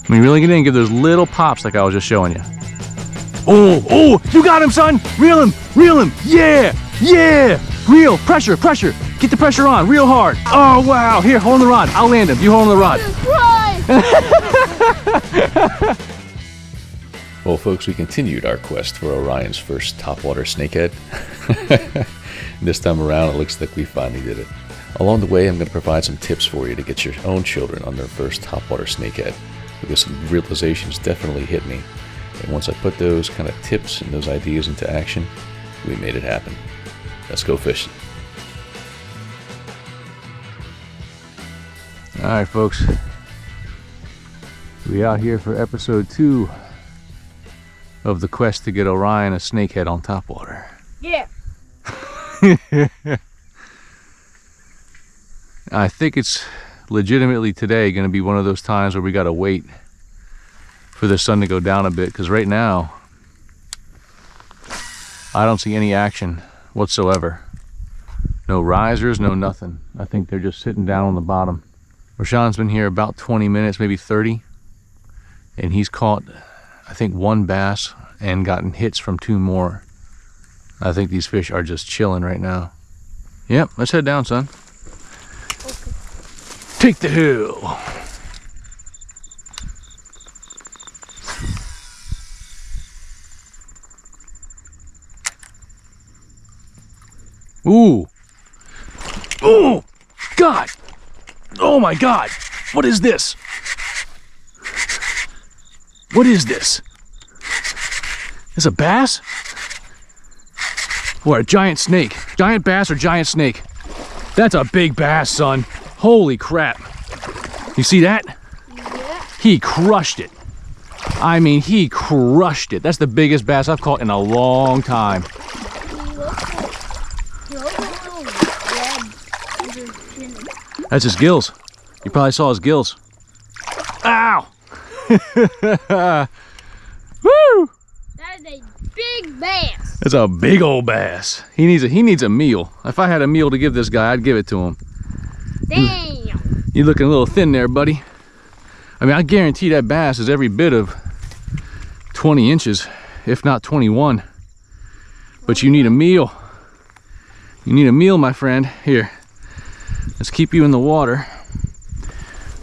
When you really get in, give those little pops like I was just showing you. Oh, oh, you got him, son. Reel him, yeah, yeah. Reel, pressure. Get the pressure on, real hard. Oh, wow. Here, hold on the rod. I'll land him. You hold on the rod. Well, folks, we continued our quest for Orion's first topwater snakehead. This time around, it looks like we finally did it. Along the way, I'm going to provide some tips for you to get your own children on their first topwater snakehead, because some realizations definitely hit me. And once I put those kind of tips and those ideas into action, we made it happen. Let's go fishing. All right, folks. We out here for episode 2 of the quest to get Orion a snakehead on topwater. Yeah. I think it's legitimately today going to be one of those times where we got to wait for the sun to go down a bit, because right now I don't see any action whatsoever. No risers, no nothing. I think they're just sitting down on the bottom. Rashawn's been here about 20 minutes, maybe 30, and he's caught, I think, 1 bass and gotten hits from 2 more. I think these fish are just chilling right now. Yep, let's head down, son. Okay. Take the hill. Ooh. Oh, God. Oh my God. What is this? What is this? Is a bass? Or a giant snake? Giant bass or giant snake? That's a big bass, son. Holy crap. You see that? Yeah. He crushed it. I mean, he crushed it. That's the biggest bass I've caught in a long time. That's his gills. You probably saw his gills. Ow! Woo! That is a big bass. That's a big old bass. He needs a meal. If I had a meal to give this guy, I'd give it to him. Damn. You're looking a little thin there, buddy. I mean, I guarantee that bass is every bit of 20 inches, if not 21. But you need a meal. You need a meal, my friend. Here, let's keep you in the water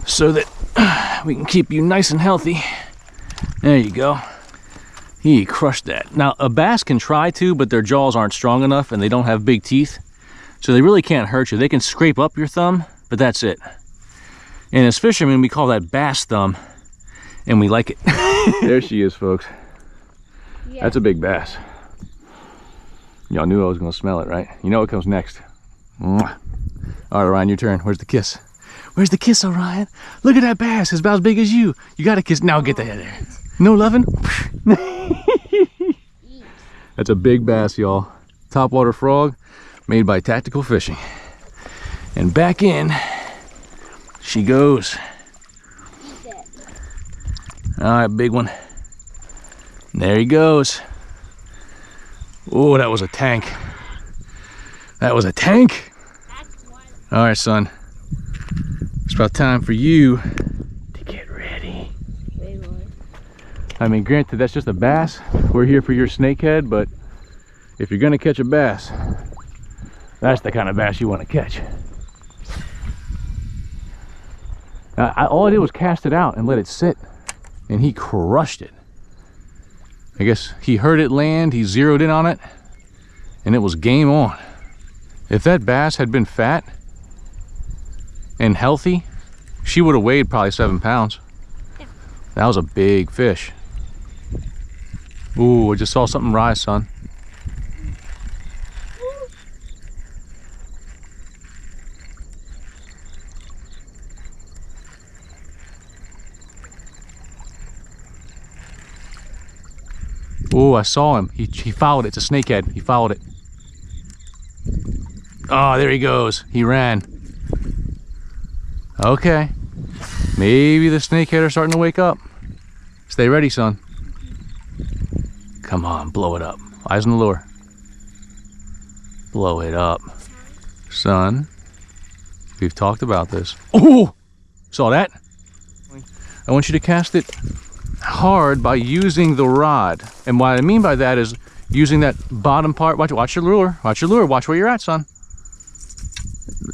so that we can keep you nice and healthy. There you go. He crushed that. Now, a bass can try to, but their jaws aren't strong enough and they don't have big teeth. So they really can't hurt you. They can scrape up your thumb, but that's it. And as fishermen, we call that bass thumb, and we like it. There she is, folks. Yeah. That's a big bass. Y'all knew I was gonna smell it, right? You know what comes next. Mwah. All right, Orion, your turn. Where's the kiss? Where's the kiss, Orion? Look at that bass. It's about as big as you. You got to kiss. Now get the head there. No loving? That's a big bass, y'all. Topwater frog made by Tactical Fishing. And back in she goes. All right, big one. There he goes. Oh, that was a tank. That was a tank. All right, son. It's about time for you to get ready. I mean, granted, that's just a bass. We're here for your snakehead, but if you're gonna catch a bass, that's the kind of bass you want to catch. All I did was cast it out and let it sit, and he crushed it. I guess he heard it land, he zeroed in on it, and it was game on. If that bass had been fat and healthy, she would have weighed probably 7 pounds. Yeah. That was a big fish. Ooh, I just saw something rise, son. Oh, I saw him. He followed it. It's a snakehead. He followed it. Oh, there he goes. He ran. Okay. Maybe the snakehead are starting to wake up. Stay ready, son. Come on, blow it up. Eyes on the lure. Blow it up. Son, we've talked about this. Oh! Saw that? I want you to cast it hard by using the rod. And what I mean by that is using that bottom part. Watch your lure. Watch your lure. Watch where you're at, son.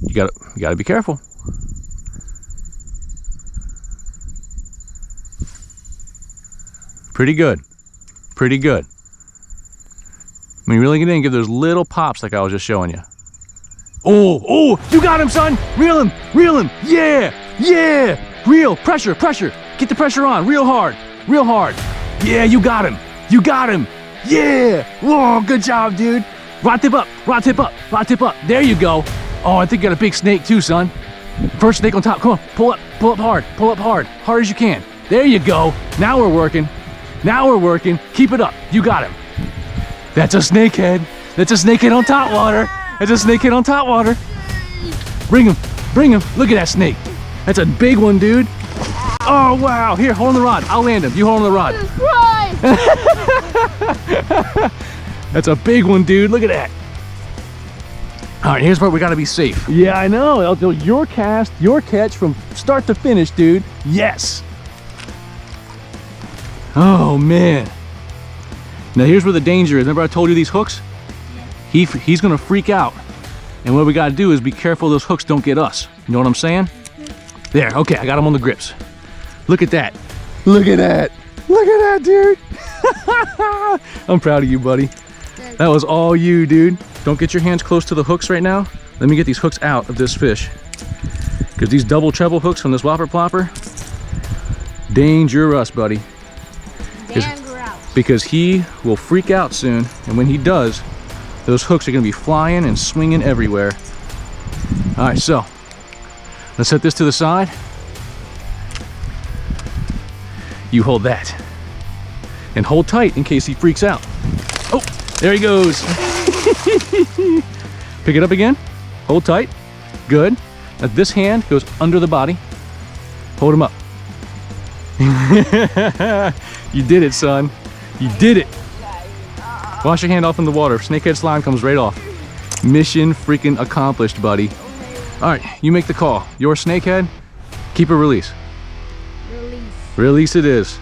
You gotta be careful. Pretty good. Pretty good. When you really get in, give those little pops like I was just showing you. Oh, you got him, son. Reel him, reel him. Yeah, yeah. Reel, pressure. Get the pressure on, real hard. Yeah, you got him. Yeah. Whoa, good job, dude. Rod tip up. There you go. Oh, I think you got a big snake too, son. First snake on top. Come on, pull up hard. Hard as you can. There you go. Now we're working. Keep it up. You got him. That's a snakehead. That's a snakehead on top water. Bring him. Look at that snake. That's a big one, dude. Oh, wow. Here, hold on the rod. I'll land him. You hold on the rod. That's a big one, dude. Look at that. All right, here's where we got to be safe. Yeah, I know. I'll do your cast, your catch from start to finish, dude. Yes. Oh, man. Now, here's where the danger is. Remember I told you these hooks? He's going to freak out. And what we got to do is be careful those hooks don't get us. You know what I'm saying? There. Okay, I got him on the grips. Look at that. Look at that, dude. I'm proud of you, buddy. That was all you, dude. Don't get your hands close to the hooks right now. Let me get these hooks out of this fish. Because these double treble hooks from this whopper plopper, dangerous, buddy. Because he will freak out soon, and when he does, those hooks are going to be flying and swinging everywhere. All right, so let's set this to the side. You hold that and hold tight in case he freaks out. Oh, there he goes. Pick it up again. Hold tight. Good. Now this hand goes under the body. Hold him up. You did it, son. You did it. Wash your hand off in the water. Snakehead slime comes right off. Mission freaking accomplished, buddy. All right, you make the call. Your snakehead, keep a release. Release it is.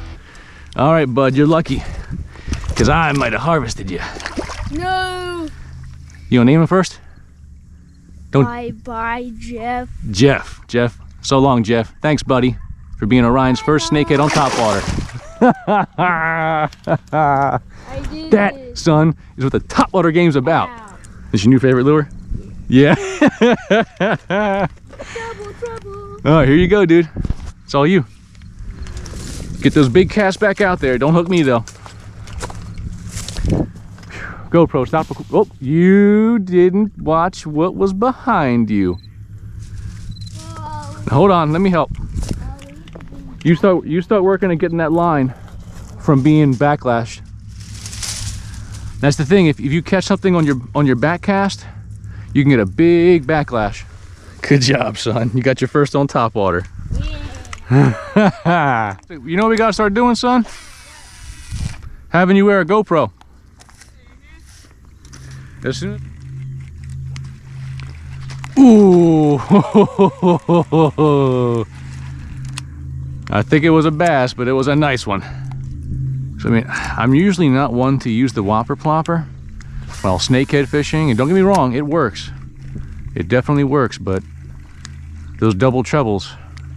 All right, bud, you're lucky. Because I might have harvested you. No. You gonna name him first? Bye, Jeff. Jeff. So long, Jeff. Thanks, buddy, for being Orion's first snakehead on Topwater. I did That, it. son, is what the Topwater game's about. Wow. Is your new favorite lure? Yeah. Trouble. All right, here you go, dude. It's all you. Get those big casts back out there. Don't hook me, though. GoPro, stop. Oh, you didn't watch what was behind you. Hold on, let me help. You start working and getting that line from being backlashed. That's the thing. If you catch something on your back cast, you can get a big backlash. Good job, son. You got your first on Topwater. Yeah. You know what we gotta start doing, son? Having you wear a GoPro. As soon as... Ooh. I think it was a bass, but it was a nice one. So, I mean, I'm usually not one to use the whopper plopper while snakehead fishing, and don't get me wrong, it works. It definitely works, but those double trebles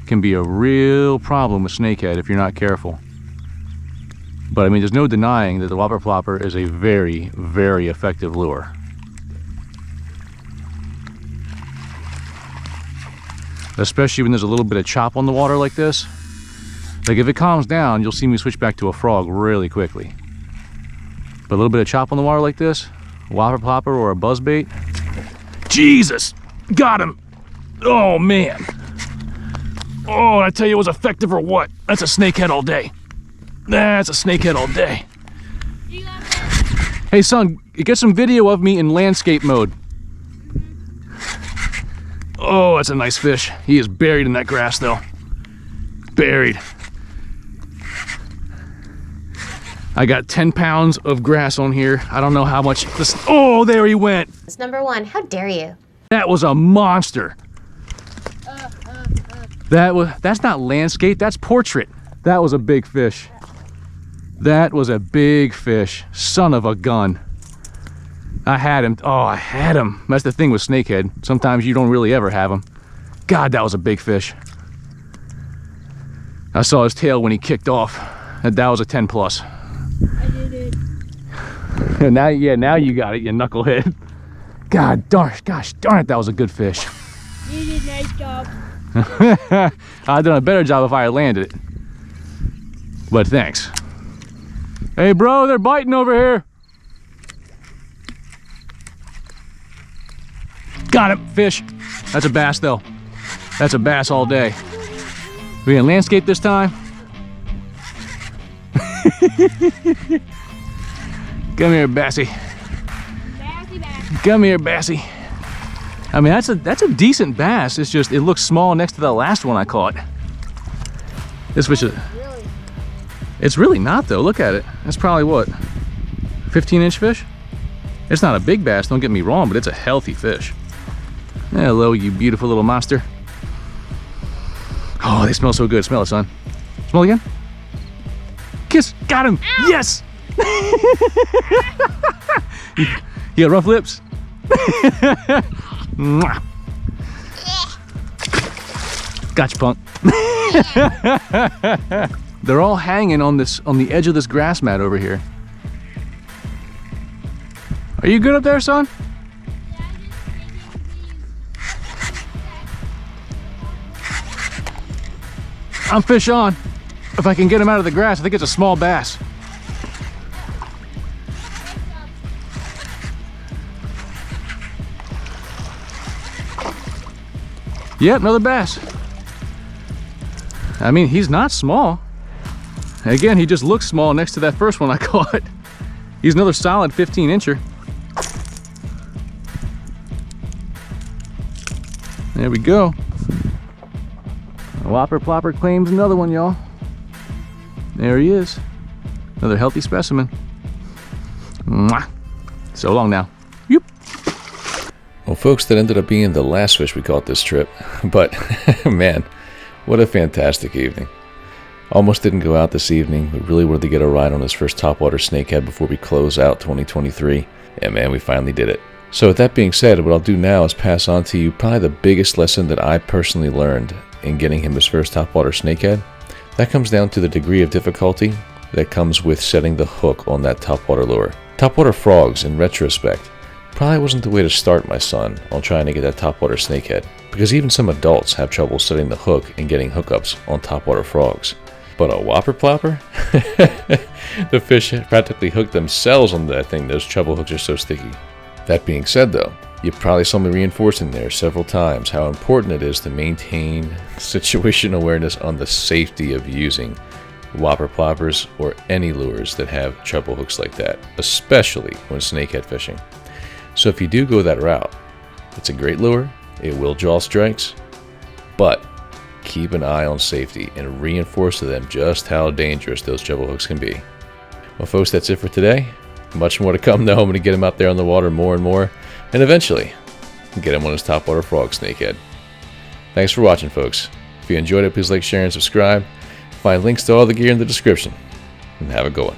can be a real problem with snakehead if you're not careful. But I mean, there's no denying that the whopper plopper is a very, very effective lure. Especially when there's a little bit of chop on the water like this. Like if it calms down, you'll see me switch back to a frog really quickly. But a little bit of chop on the water like this, a whopper plopper or a buzzbait. Jesus! Got him! Oh man! Oh, I tell you it was effective or what? That's a snakehead all day. That's a snakehead all day. Hey son, get some video of me in landscape mode. Oh, that's a nice fish. He is buried in that grass though. Buried. I got 10 pounds of grass on here. I don't know how much this. Oh, there he went. It's number one. How dare you? That was a monster. That's not landscape, that's portrait. That was a big fish. That was a big fish. Son of a gun. I had him. Oh, I had him. That's the thing with snakehead. Sometimes you don't really ever have them. God, that was a big fish. I saw his tail when he kicked off. That was a 10 plus. I did it. Now you got it, you knucklehead. God darn, gosh darn it, that was a good fish. You did a nice job. I'd done a better job if I had landed it. But thanks. Hey bro, they're biting over here. Got him, fish. That's a bass though. That's a bass all day. We gonna landscape this time? Come here, Bassy. Come here, Bassy. I mean, that's a decent bass. It's just, it looks small next to the last one I caught. This fish is, it's really not though. Look at it. That's probably what, 15-inch fish? It's not a big bass, don't get me wrong, but it's a healthy fish. Hello, you beautiful little monster. Oh, they smell so good. Smell it, son. Smell again. Kiss. Got him. Ow. Yes. You got rough lips. Gotcha, punk. They're all hanging on the edge of this grass mat over here. Are you good up there, son? I'm fish on. If I can get him out of the grass, I think it's a small bass. Yep, another bass. I mean, he's not small. Again, he just looks small next to that first one I caught. He's another solid 15-incher. There we go. Whopper Plopper claims another one, y'all. There he is. Another healthy specimen. Mwah. So long now. Yoop. Well, folks, that ended up being the last fish we caught this trip. But, man, what a fantastic evening. Almost didn't go out this evening. We really wanted to get a ride on this first topwater snakehead before we close out 2023. And man, we finally did it. So with that being said, what I'll do now is pass on to you probably the biggest lesson that I personally learned in getting him his first topwater snakehead. That comes down to the degree of difficulty that comes with setting the hook on that topwater lure. Topwater frogs, in retrospect, probably wasn't the way to start my son on trying to get that topwater snakehead, because even some adults have trouble setting the hook and getting hookups on topwater frogs. But a whopper plopper? The fish practically hooked themselves on that thing. Those treble hooks are so sticky. That being said though, you probably saw me reinforcing there several times how important it is to maintain situation awareness on the safety of using whopper ploppers or any lures that have treble hooks like that, especially when snakehead fishing. So if you do go that route, it's a great lure, it will draw strikes, but keep an eye on safety and reinforce to them just how dangerous those treble hooks can be. Well folks, that's it for today. Much more to come though. I'm going to get him out there on the water more and more, and eventually get him on his topwater frog snakehead. Thanks for watching, folks. If you enjoyed it, please like, share, and subscribe. Find links to all the gear in the description, and have a good one.